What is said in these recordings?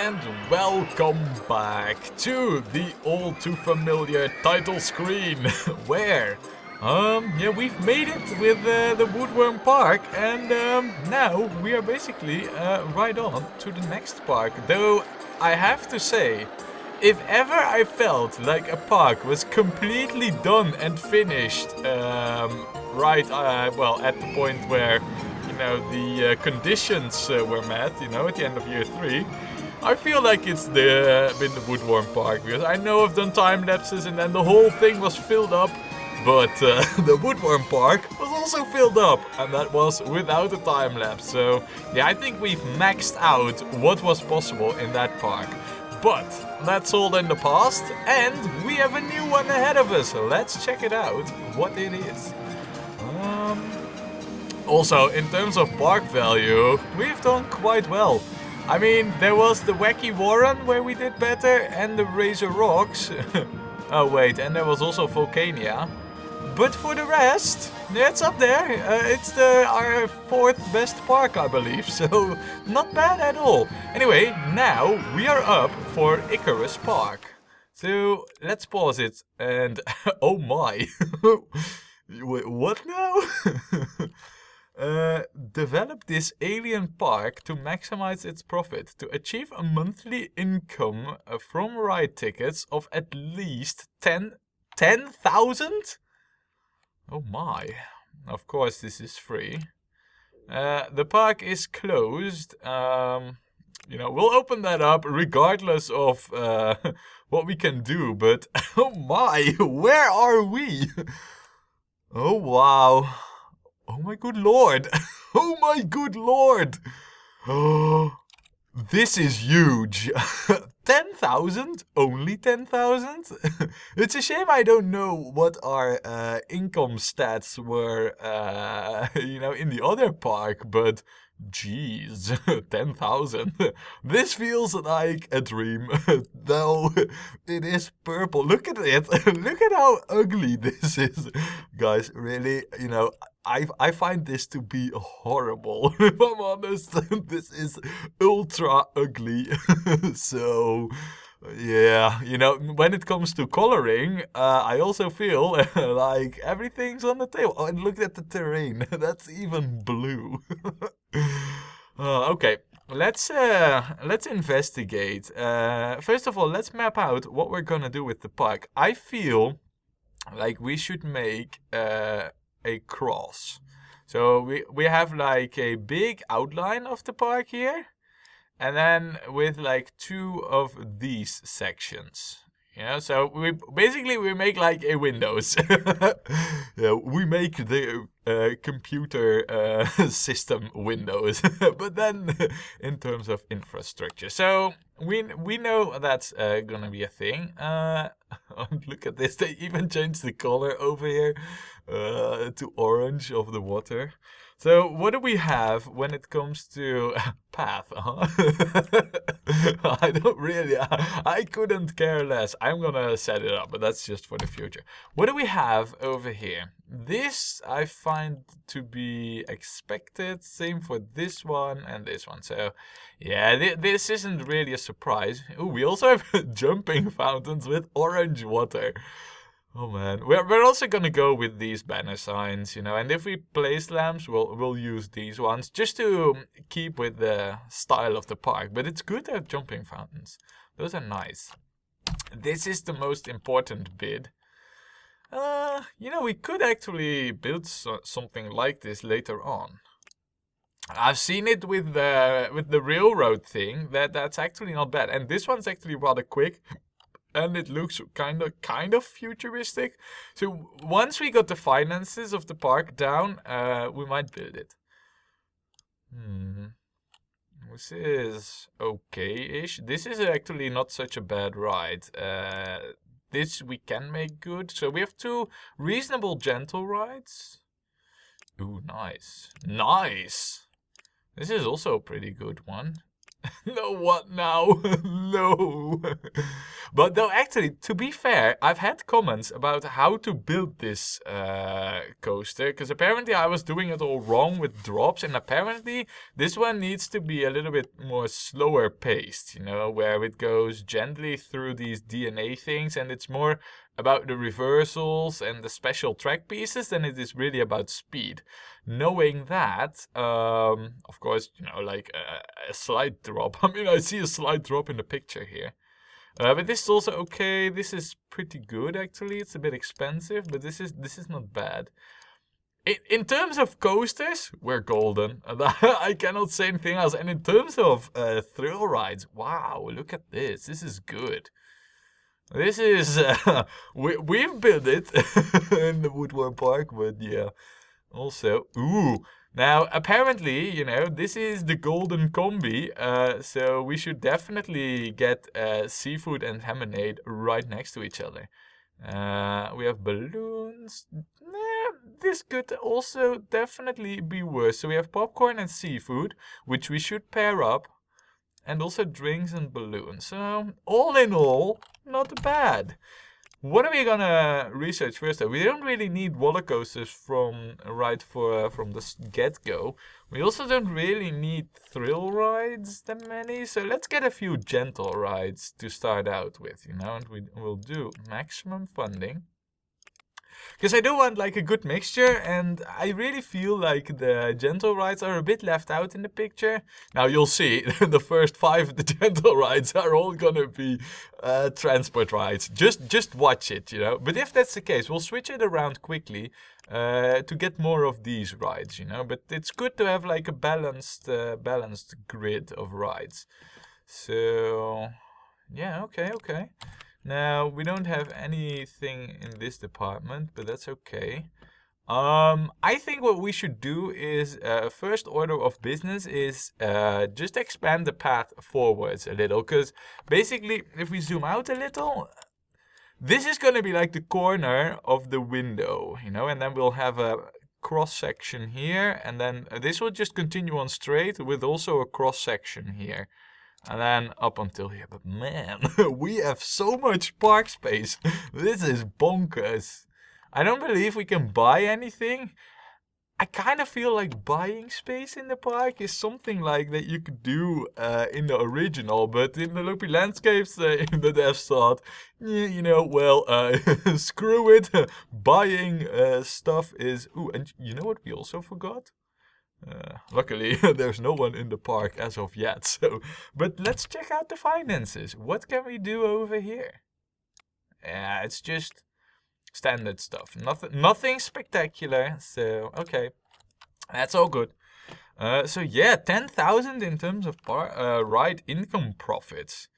and welcome back to the all too familiar title screen where we've made it with the Woodworm Park, and now we are basically right on to the next park. Though I have to say, if ever I felt like a park was completely done and finished, at the point where the conditions were met, at the end of year 3, I feel like it's been the Woodworm Park, because I know I've done time lapses and then the whole thing was filled up, but the Woodworm Park was also filled up, and that was without a time lapse. So yeah, I think we've maxed out what was possible in that park. But that's all in the past, and we have a new one ahead of us. So let's check it out, what it is. Also, in terms of park value, we've done quite well. I mean, there was the Wacky Warren where we did better, and the Razor Rocks. Oh wait, and there was also Volcania. But for the rest, it's up there. It's our 4th best park, I believe. So, not bad at all. Anyway, now we are up for Icarus Park. So, let's pause it and... oh my! Wait, what now? Develop this alien park to maximize its profit, to achieve a monthly income from ride tickets of at least 10,000? Oh my. Of course this is free. The park is closed. We'll open that up regardless of what we can do, but oh my, where are we? Oh wow. Oh my good lord! Oh my good lord! Oh, this is huge! 10,000? Only 10,000? It's a shame I don't know what our income stats were, in the other park, but jeez, 10,000. This feels like a dream, though it is purple. Look at it! Look at how ugly this is. Guys, really, I find this to be horrible. If I'm honest, this is ultra ugly. So, yeah, when it comes to coloring, I also feel like everything's on the table. Oh, and look at the terrain. That's even blue. Okay, let's investigate. First of all, let's map out what we're gonna do with the park. I feel like we should make a cross. So we have like a big outline of the park here, and then with like 2 of these sections. So we make like a windows. Yeah, we make the computer system windows, but then in terms of infrastructure. So we know that's gonna be a thing. Look at this, they even changed the color over here to orange of the water. So what do we have when it comes to path? I don't really, I couldn't care less. I'm gonna set it up, but that's just for the future. What do we have over here? This I find to be expected. Same for this one and this one. So yeah, this isn't really a surprise. Ooh, we also have jumping fountains with orange water. Oh man, we're also gonna go with these banner signs, and if we place lamps, we'll use these ones just to keep with the style of the park. But it's good to have jumping fountains; those are nice. This is the most important bit. We could actually build something like this later on. I've seen it with the railroad thing. That's actually not bad, and this one's actually rather quick. And it looks kind of futuristic. So once we got the finances of the park down, we might build it. This is okay-ish. This is actually not such a bad ride. This we can make good. So we have 2 reasonable gentle rides. Ooh, nice. Nice! This is also a pretty good one. No, what now? No. But though, actually, to be fair, I've had comments about how to build this coaster, because apparently I was doing it all wrong with drops, and apparently this one needs to be a little bit more slower paced, you know, where it goes gently through these DNA things, and it's more about the reversals and the special track pieces than it is really about speed. Knowing that, of course, you know, like a slight drop. I mean, I see a slight drop in the picture here. But this is also okay. This is pretty good, actually. It's a bit expensive, but this is not bad. In terms of coasters, we're golden. I cannot say anything else. And in terms of thrill rides, wow, look at this. This is good. This is we've built it in the Woodward Park, but yeah. Also, ooh. Now, apparently, you know, this is the golden combi, so we should definitely get seafood and lemonade right next to each other. We have balloons. This could also definitely be worse. So we have popcorn and seafood, which we should pair up, and also drinks and balloons. So, all in all, not bad. What are we gonna research first though? We don't really need roller coasters from the get-go. We also don't really need thrill rides that many, so let's get a few gentle rides to start out with, you know, and we'll do maximum funding. Because I do want like a good mixture, and I really feel like the gentle rides are a bit left out in the picture. Now you'll see, the first 5 of the gentle rides are all gonna be transport rides. Just watch it, you know. But if that's the case, we'll switch it around quickly to get more of these rides, you know. But it's good to have like a balanced grid of rides. So yeah, okay. Now, we don't have anything in this department, but that's okay. I think what we should do is, first order of business is just expand the path forwards a little. Because basically, if we zoom out a little, this is going to be like the corner of the window, you know, and then we'll have a cross section here, and then this will just continue on straight with also a cross section here. And then up until here. But man, we have so much park space. This is bonkers. I don't believe we can buy anything. I kind of feel like buying space in the park is something like that you could do in the original. But in the Loopy Landscapes, the devs thought, you know, well, screw it. Buying stuff is... Ooh, and you know what we also forgot? Luckily, there's no one in the park as of yet. So, but let's check out the finances. What can we do over here? Yeah, it's just standard stuff. Nothing spectacular. So, okay, that's all good. So yeah, 10,000 in terms of ride income profits.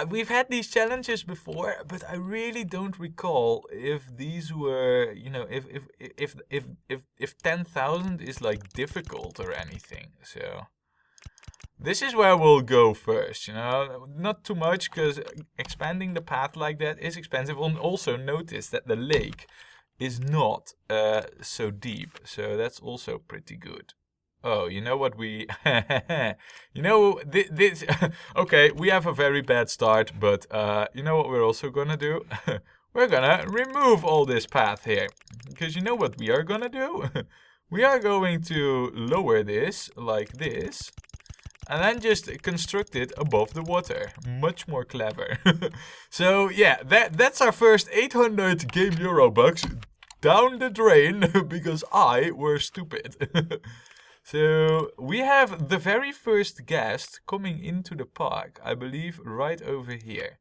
We've had these challenges before, but I really don't recall if these were, you know, if 10,000 is like difficult or anything. So this is where we'll go first, you know, not too much, because expanding the path like that is expensive. And also notice that the lake is not so deep, so that's also pretty good. Oh, you know what we... you know, this... okay, we have a very bad start, but you know what we're also gonna do? We're gonna remove all this path here. Because you know what we are gonna do? We are going to lower this, like this. And then just construct it above the water. Much more clever. So, yeah, that's our first 800 game Eurobucks down the drain, because I were stupid. So, we have the very first guest coming into the park, I believe right over here.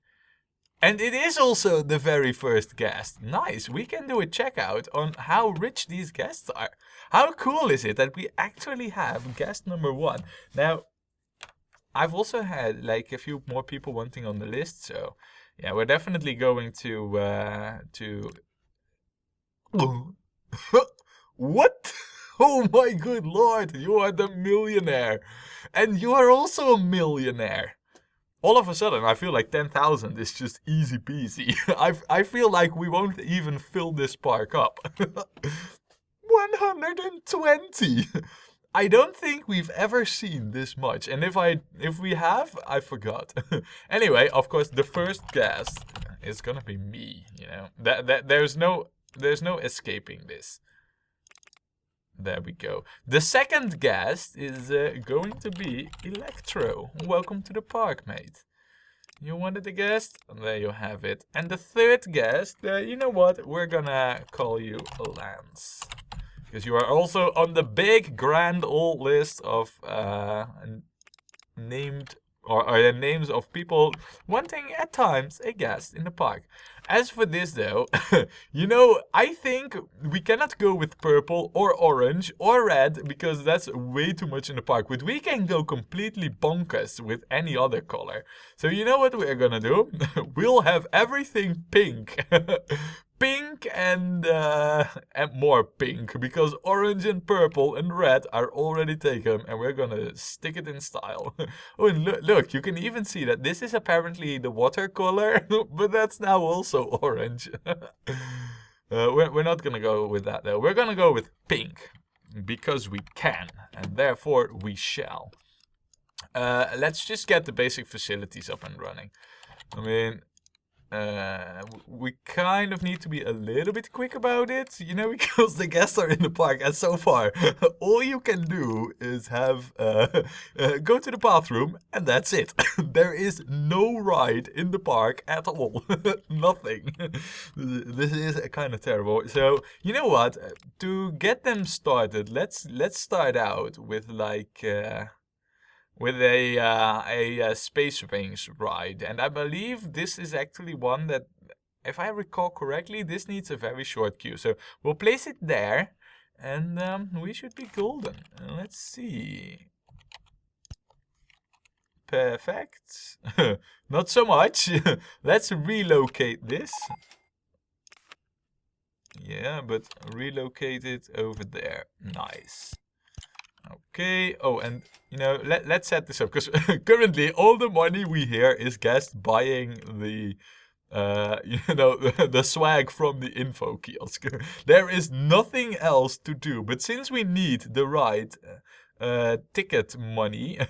And it is also the very first guest. Nice, we can do a checkout on how rich these guests are. How cool is it that we actually have guest number 1? Now, I've also had like a few more people wanting on the list, so yeah, we're definitely going to What? Oh my good lord, you are the millionaire. And you are also a millionaire. All of a sudden, I feel like 10,000 is just easy peasy. I feel like we won't even fill this park up. 120. I don't think we've ever seen this much. And if we have, I forgot. Anyway, of course, the first guest is gonna be me, you know. There's no escaping this. There we go. The second guest is going to be Electro. Welcome to the park, mate. You wanted a guest? There you have it. And the third guest, you know what? We're gonna call you Lance. Because you are also on the big, grand old list of named or names of people wanting at times a guest in the park. As for this though, you know, I think we cannot go with purple or orange or red because that's way too much in the park. But we can go completely bonkers with any other color. So you know what we're gonna do? We'll have everything pink. Pink and more pink, because orange and purple and red are already taken, and we're gonna stick it in style. Oh, and look, you can even see that this is apparently the watercolor, but that's now also orange. We're not gonna go with that though. We're gonna go with pink, because we can, and therefore we shall. Let's just get the basic facilities up and running. I mean, we kind of need to be a little bit quick about it, you know, because the guests are in the park, and so far all you can do is have go to the bathroom, and that's it. There is no ride in the park at all. Nothing. This is kind of terrible. So you know what, to get them started, let's start out with like with a Space Wings ride. And I believe this is actually one that, if I recall correctly, this needs a very short queue. So we'll place it there, and we should be golden. Let's see. Perfect. Not so much. Let's relocate this. Yeah, but relocate it over there. Nice. Okay, oh, and you know, let's set this up, because currently all the money we hear is guests buying the, you know, the swag from the info kiosk. There is nothing else to do, but since we need the right ticket money,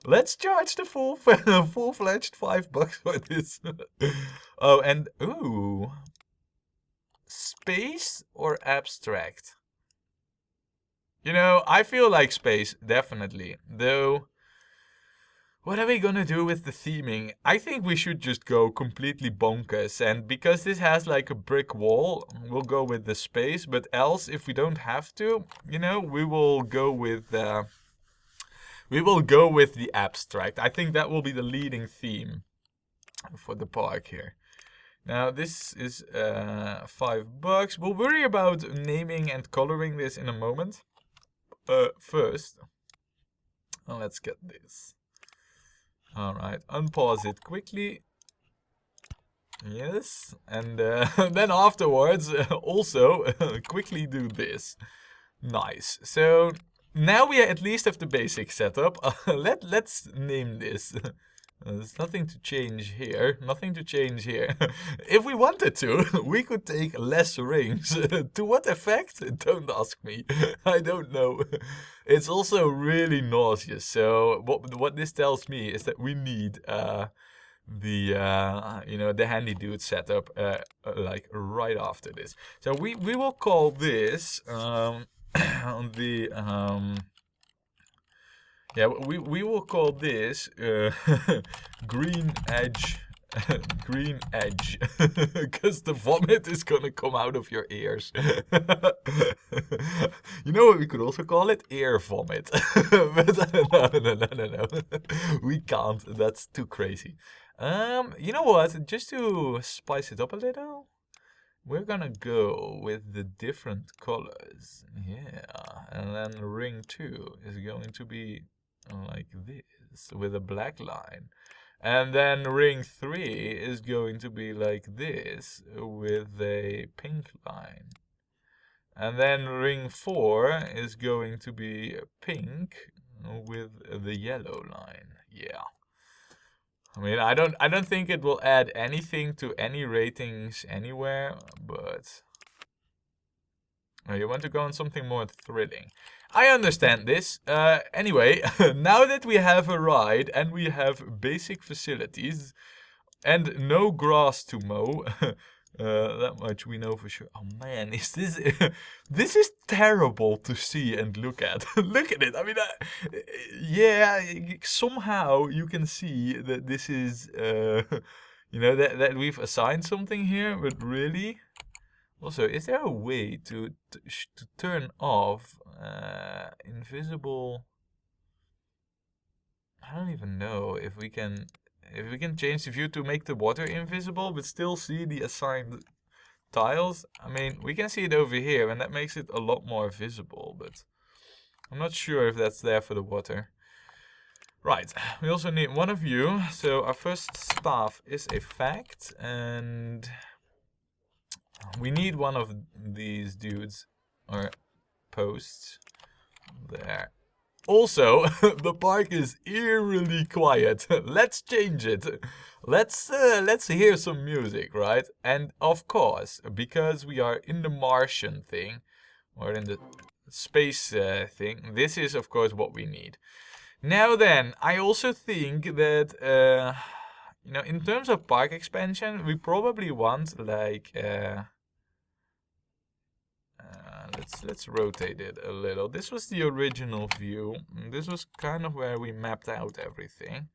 let's charge the full-fledged $5 for this. Oh, and, ooh, space or abstract? You know, I feel like space, definitely. Though, what are we gonna do with the theming? I think we should just go completely bonkers. And because this has like a brick wall, we'll go with the space. But else, if we don't have to, you know, we will go with the abstract. I think that will be the leading theme for the park here. Now, this is $5. We'll worry about naming and coloring this in a moment. First, let's get this. Alright, unpause it quickly. Yes, and then afterwards, also, quickly do this. Nice. So, now we at least have the basic setup. Let's name this. There's nothing to change here. Nothing to change here. If we wanted to, we could take less rings. To what effect? Don't ask me. I don't know. It's also really nauseous. So what this tells me is that we need you know, the handy dude setup like right after this. So we will call this yeah, we will call this green edge, green edge, because the vomit is gonna come out of your ears. You know what we could also call it? Ear vomit. But no. We can't. That's too crazy. You know what? Just to spice it up a little, we're gonna go with the different colors. Yeah, and then ring 2 is going to be like this with a black line, and then ring 3 is going to be like this with a pink line, and then ring 4 is going to be pink with the yellow line. Yeah, I mean, I don't think it will add anything to any ratings anywhere, but you want to go on something more thrilling. I understand this. Anyway, now that we have a ride and we have basic facilities and no grass to mow, that much we know for sure. Oh man, is this... this is terrible to see and look at. Look at it. I mean, yeah, somehow you can see that this is, you know, that we've assigned something here, but really... Also, is there a way to turn off invisible? I don't even know if we can change the view to make the water invisible, but still see the assigned tiles. I mean, we can see it over here, and that makes it a lot more visible, but I'm not sure if that's there for the water. Right, we also need one of you. So our first staff is a fact, and we need one of these dudes, or posts, there. Also, the park is eerily quiet. Let's change it. Let's hear some music, right? And of course, because we are in the Martian thing, or in the space thing, this is of course what we need. Now then, I also think that... you know, in terms of park expansion, we probably want like let's rotate it a little. This was the original view. This was kind of where we mapped out everything.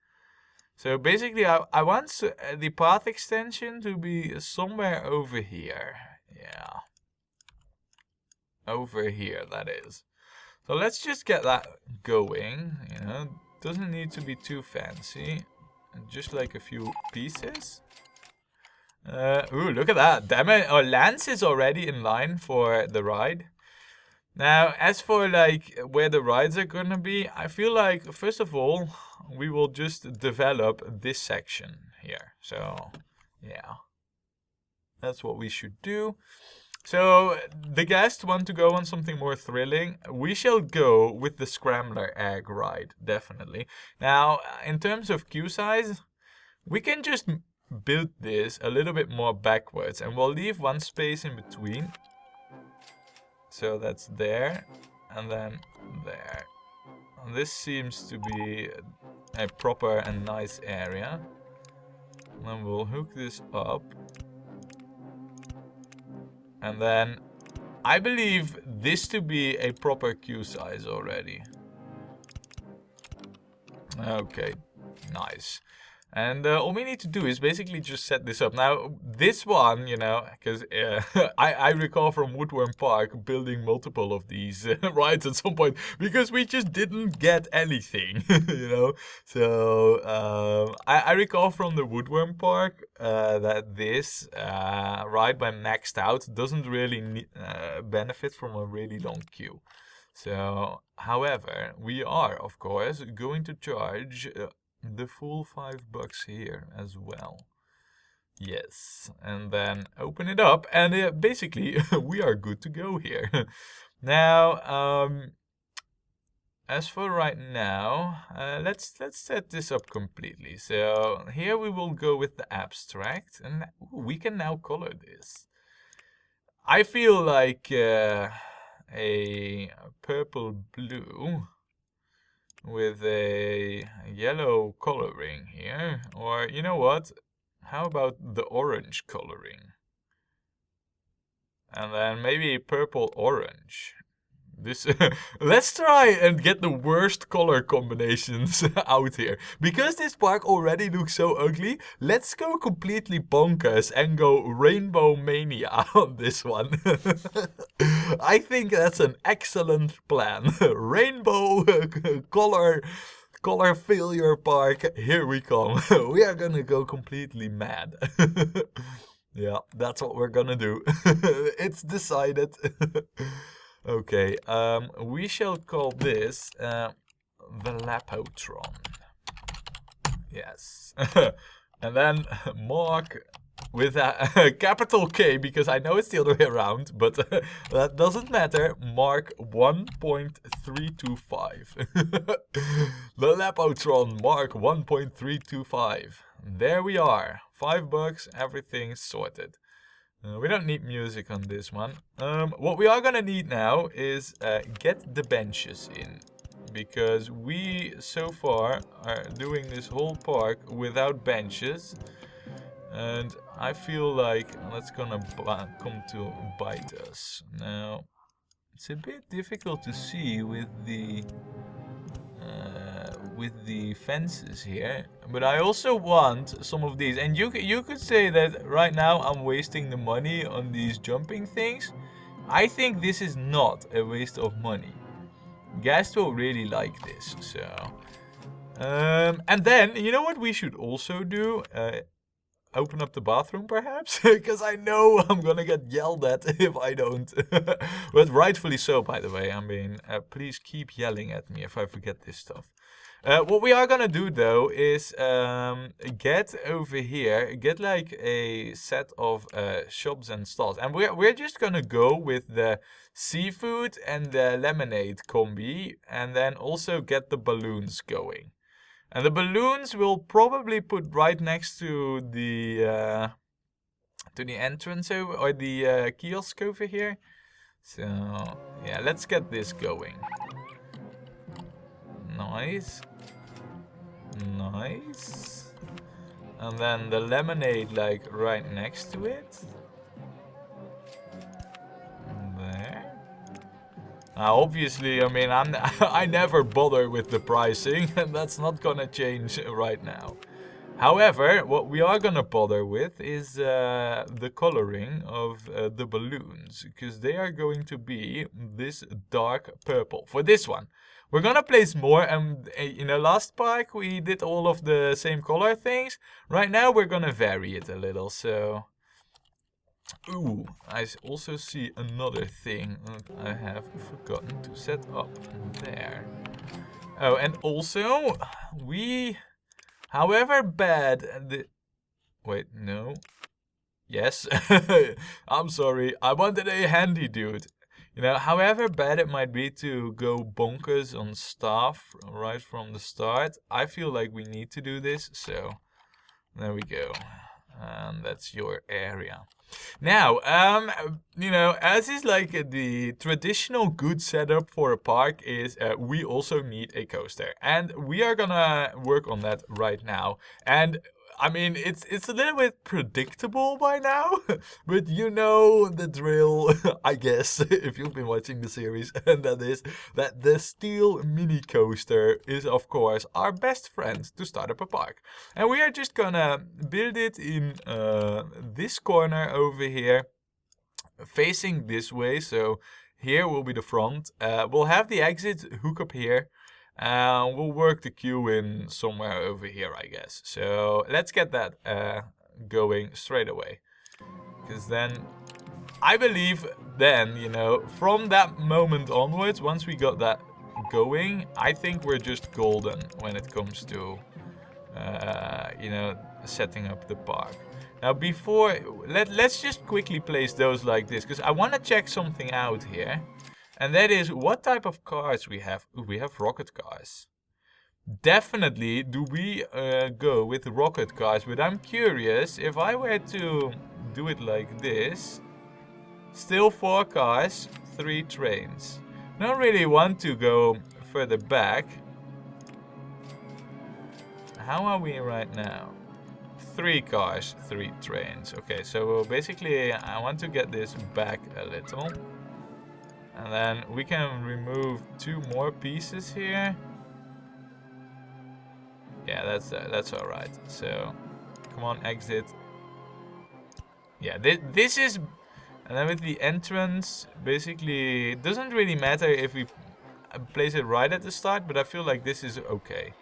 So basically, I want the path extension to be somewhere over here. Yeah, over here, that is. So let's just get that going. You know, doesn't need to be too fancy. Just like a few pieces. Ooh, look at that. Damn it. Our Lance is already in line for the ride. Now, as for like where the rides are gonna be, I feel like, first of all, we will just develop this section here. So, yeah. That's what we should do. So, the guests want to go on something more thrilling. We shall go with the Scrambler Egg ride, definitely. Now, in terms of queue size, we can just build this a little bit more backwards, and we'll leave one space in between. So that's there, and then there. And this seems to be a proper and nice area. And then we'll hook this up. And then I believe this to be a proper queue size already. Okay, nice. And all we need to do is basically just set this up. Now, this one, you know, because I recall from Woodworm Park building multiple of these rides at some point, because we just didn't get anything, you know. So I recall from the Woodworm Park that this ride by Maxed Out doesn't really benefit from a really long queue. So, however, we are, of course, going to charge... the full $5 here as well. Yes, and then open it up, and basically we are good to go here. Now, as for right now, let's set this up completely. So here we will go with the abstract, and we can now color this. I feel like a purple blue with a yellow coloring here, or you know what, how about the orange coloring, and then maybe purple orange. This let's try and get the worst color combinations out here, because this park already looks so ugly. Let's go completely bonkers and go rainbow mania on this one. I think that's an excellent plan. Rainbow color failure park, here we come. We are gonna go completely mad. Yeah, that's what we're gonna do. It's decided. Okay, we shall call this the Lapotron. Yes. And then mark with a capital K, because I know it's the other way around, but that doesn't matter. Mark 1.325. The Lapotron, mark 1.325. There we are. $5, everything sorted. We don't need music on this one. What we are gonna need now is get the benches in. Because we, so far, are doing this whole park without benches. And I feel like that's gonna come to bite us. Now, it's a bit difficult to see with the fences here, but I also want some of these. And you could say that right now I'm wasting the money on these jumping things. I think this is not a waste of money. Guests will really like this. So, and then you know what we should also do? Open up the bathroom perhaps? Because I know I'm gonna get yelled at if I don't. But rightfully so, by the way. I mean, please keep yelling at me if I forget this stuff. What we are gonna do though is get over here, get like a set of shops and stalls. And we're just gonna go with the seafood and the lemonade combi, and then also get the balloons going. And the balloons we'll probably put right next to the entrance over, or the kiosk over here. So yeah, let's get this going. Nice. Nice. And then the lemonade like right next to it. There. Now, obviously, I mean, I never bother with the pricing, and that's not gonna change right now. However, what we are gonna bother with is the coloring of the balloons, because they are going to be this dark purple. For this one, we're gonna place more, and in the last pack we did all of the same color things. Right now we're gonna vary it a little, so... Ooh, I also see another thing that I have forgotten to set up there. Oh, and also, however bad the... Wait, no. Yes, I'm sorry, I wanted a handy dude. You know, however bad it might be to go bonkers on stuff right from the start, I feel like we need to do this, so there we go. And that's your area. Now, you know, as is like the traditional good setup for a park is we also need a coaster. And we are gonna work on that right now. And I mean, it's a little bit predictable by now, but you know the drill, I guess, if you've been watching the series, and that is that the steel mini coaster is, of course, our best friend to start up a park. And we are just gonna build it in this corner over here, facing this way, so here will be the front. We'll have the exit hook up here. We'll work the queue in somewhere over here, I guess. So let's get that going straight away. Because then, I believe then, you know, from that moment onwards, once we got that going, I think we're just golden when it comes to, you know, setting up the park. Now before, let's just quickly place those like this, because I want to check something out here. And that is what type of cars we have. Ooh, we have rocket cars. Definitely do we go with rocket cars, but I'm curious if I were to do it like this. Still 4 cars, 3 trains. I don't really want to go further back. How are we right now? 3 cars, 3 trains. Okay, so basically I want to get this back a little. And then we can remove 2 more pieces here. Yeah, that's all right. So, come on, exit. Yeah, this is... And then with the entrance, basically, it doesn't really matter if we place it right at the start, but I feel like this is okay.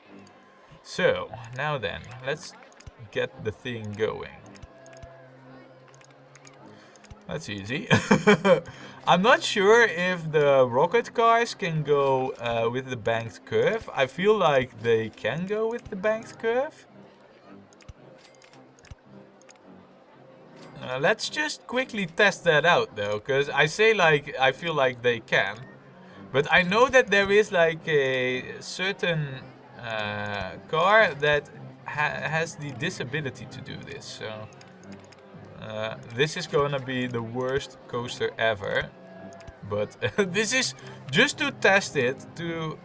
So, now then, let's get the thing going. That's easy. I'm not sure if the rocket cars can go with the banked curve. I feel like they can go with the banked curve. Let's just quickly test that out though, because I say like I feel like they can. But I know that there is like a certain car that has the disability to do this, so... This is gonna be the worst coaster ever. But this is just to test it to...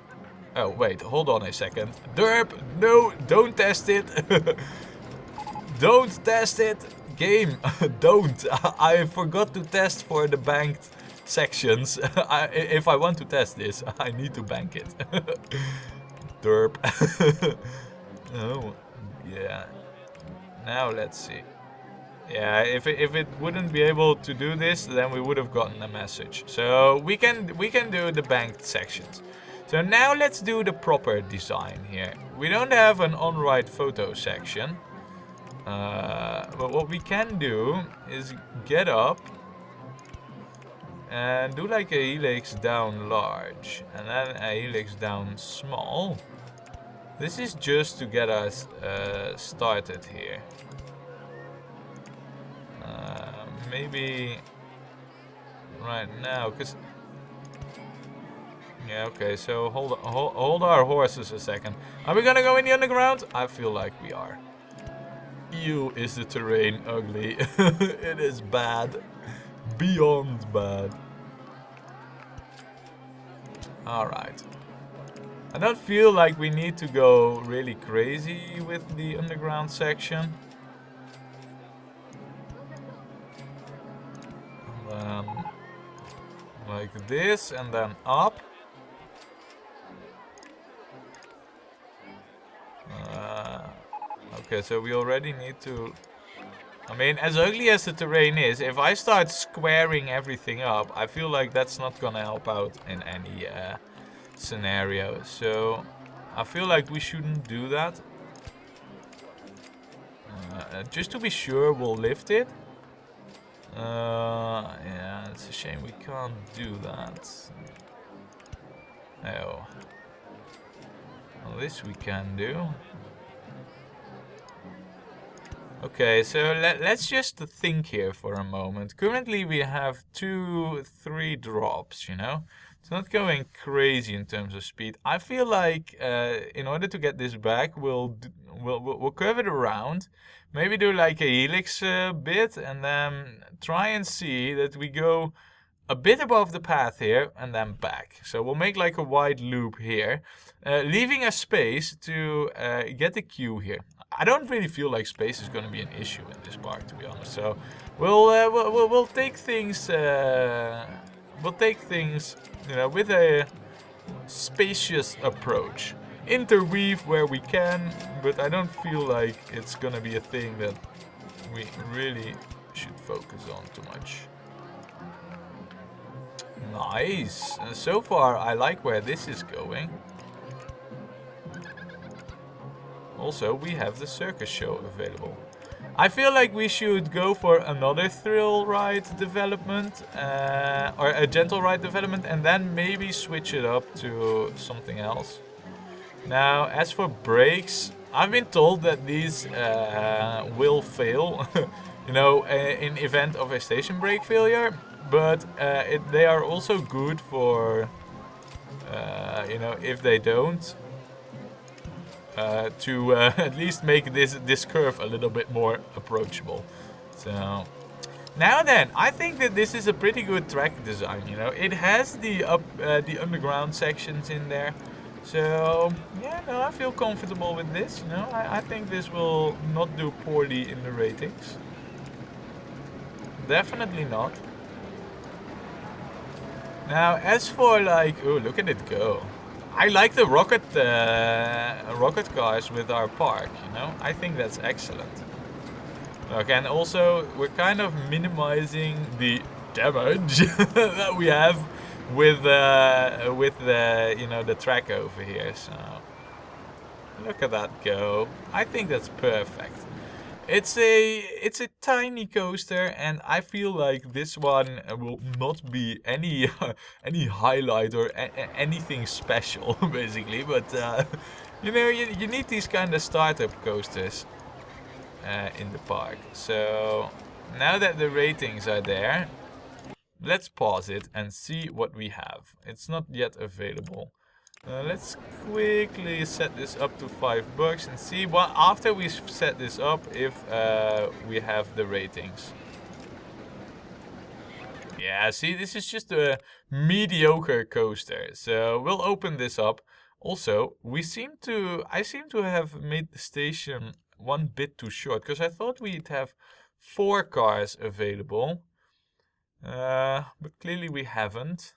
Oh, wait, hold on a second. Derp, no, don't test it. Don't test it. Game, don't. I forgot to test for the banked sections. If I want to test this, I need to bank it. Derp. Oh, yeah. Now let's see. Yeah, if it wouldn't be able to do this, then we would have gotten a message. So we can do the banked sections. So now let's do the proper design here. We don't have an on-ride photo section. But what we can do is get up and do like a helix down large and then a helix down small. This is just to get us started here. Maybe right now, because... Yeah, okay, so hold our horses a second. Are we gonna go in the underground? I feel like we are. Ew, is the terrain ugly. It is bad. Beyond bad. Alright. I don't feel like we need to go really crazy with the underground section. And then like this and then up. Okay, so we already need to... I mean, as ugly as the terrain is, if I start squaring everything up, I feel like that's not gonna help out in any scenario. So, I feel like we shouldn't do that. Just to be sure, we'll lift it. Yeah, it's a shame we can't do that. Oh. Well, this we can do. Okay, so let's just think here for a moment. Currently we have 2-3 drops, you know? It's not going crazy in terms of speed. I feel like in order to get this back, we'll curve it around. Maybe do like a helix bit and then try and see that we go a bit above the path here and then back. So we'll make like a wide loop here, leaving a space to get the queue here. I don't really feel like space is going to be an issue in this park, to be honest. So we'll take things you know, with a spacious approach. Interweave where we can, but I don't feel like it's going to be a thing that we really should focus on too much. Nice. So far, I like where this is going. Also, we have the circus show available. I feel like we should go for another thrill ride development, or a gentle ride development, and then maybe switch it up to something else. Now, as for brakes, I've been told that these will fail, you know, in event of a station brake failure, but they are also good for, you know, if they don't. To at least make this curve a little bit more approachable. So now then, I think that this is a pretty good track design. You know, it has the underground sections in there. So yeah, no, I feel comfortable with this. You know, I think this will not do poorly in the ratings. Definitely not. Now, as for like, oh, look at it go. I like the rocket cars with our park, you know? I think that's excellent. Okay, and also we're kind of minimizing the damage that we have with the you know, the track over here. So look at that go. I think that's perfect. It's a tiny coaster, and I feel like this one will not be any highlight or anything special, basically. But you know, you need these kind of startup coasters in the park. So now that the ratings are there, let's pause it and see what we have. It's not yet available. Let's quickly set this up to $5 and see what after we set this up if we have the ratings. Yeah, see, this is just a mediocre coaster. So we'll open this up. Also, I seem to have made the station one bit too short, because I thought we'd have 4 cars available. But clearly we haven't.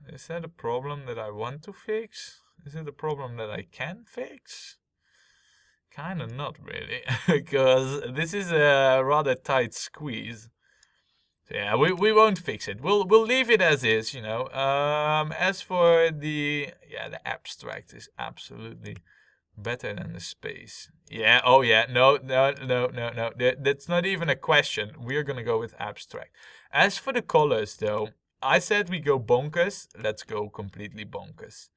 Is that a problem that I want to fix? Is it a problem that I can fix? Kinda not really, because this is a rather tight squeeze. So yeah, we won't fix it. We'll leave it as is, you know. As for the abstract is absolutely better than the space. Yeah, oh yeah, no. That's not even a question. We're gonna go with abstract. As for the colors though, I said we go bonkers. Let's go completely bonkers.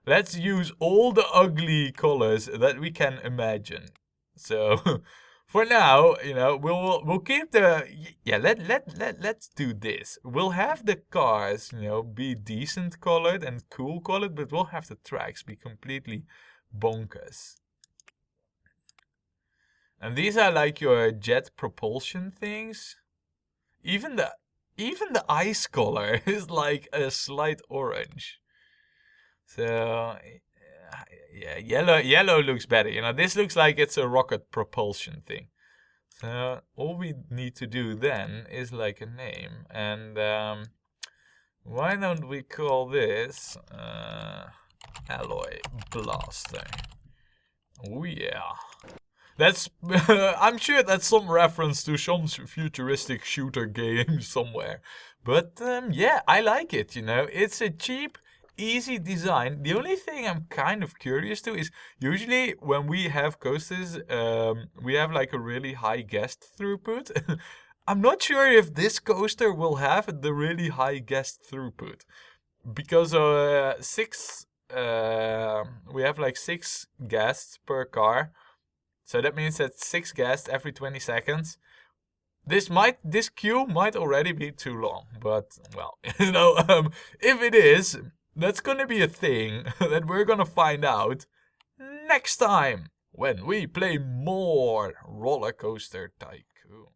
Let's use all the ugly colors that we can imagine. So for now, you know, we'll keep the let's do this. We'll have the cars, you know, be decent colored and cool colored, but we'll have the tracks be completely bonkers. And these are like your jet propulsion things. Even the ice color is like a slight orange. So yeah, yellow looks better. You know, this looks like it's a rocket propulsion thing. So all we need to do then is like a name, and why don't we call this Alloy Blaster? Oh yeah. That's I'm sure that's some reference to some futuristic shooter game somewhere. But yeah, I like it, you know. It's a cheap, easy design. The only thing I'm kind of curious to is usually when we have coasters, we have like a really high guest throughput. I'm not sure if this coaster will have the really high guest throughput, because we have like 6 guests per car. So that means that 6 guests every 20 seconds. This queue might already be too long, but well, you know, if it is, that's gonna be a thing that we're gonna find out next time when we play more Rollercoaster Tycoon.